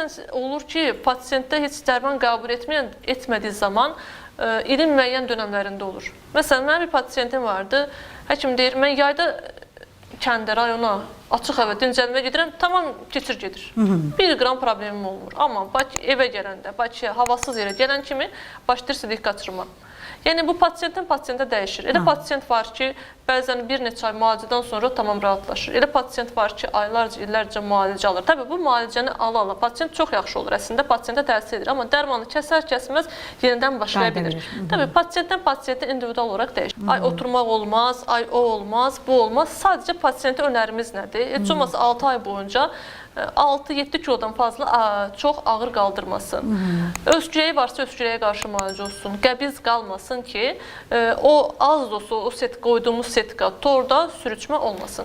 bəzən olur ki, pasiyentdə heç dərman qəbul etmədiyi zaman ilin müəyyən dönəmlərində olur. Məsələn, mənim bir pasiyentim vardı, həkim deyir, mən yayda kəndə, rayona, açıq hava, dincəlməyə gedirəm, tamam keçir gedir. 1 qram problemim olmur. Amma evə gələndə, Bakıya, havasız yerə gələn kimi başlayır sidik qaçırma. Yəni, bu pasiyentdən pasiyentə dəyişir. Elə pasiyent var ki, bəzən bir neçə ay müalicədən sonra tamam rahatlaşır. Elə pasiyent var ki, aylarca, illərcə müalicə alır. Təbii, bu müalicəni ala-ala pasiyent çox yaxşı olur. Əslində, pasiyentə təsir edir. Amma dərmanı kəsər-kəsməz yenidən başlaya bilir. Təbii, pasiyentdən pasiyentə individual olaraq dəyişir. Ay oturmaq olmaz, ay o olmaz, bu olmaz. Sadəcə pasiyentə önərimiz nədir? Heç olmasa 6 ay boyunca 6-7 kilodan fazla çox ağır qaldırmasın. Öskürəyi varsa öskürəyə qarşı müalicə olsun. Qəbiz qalmasın ki, o az da olsa o qoyduğumuz setka torda sürüçmə olmasın.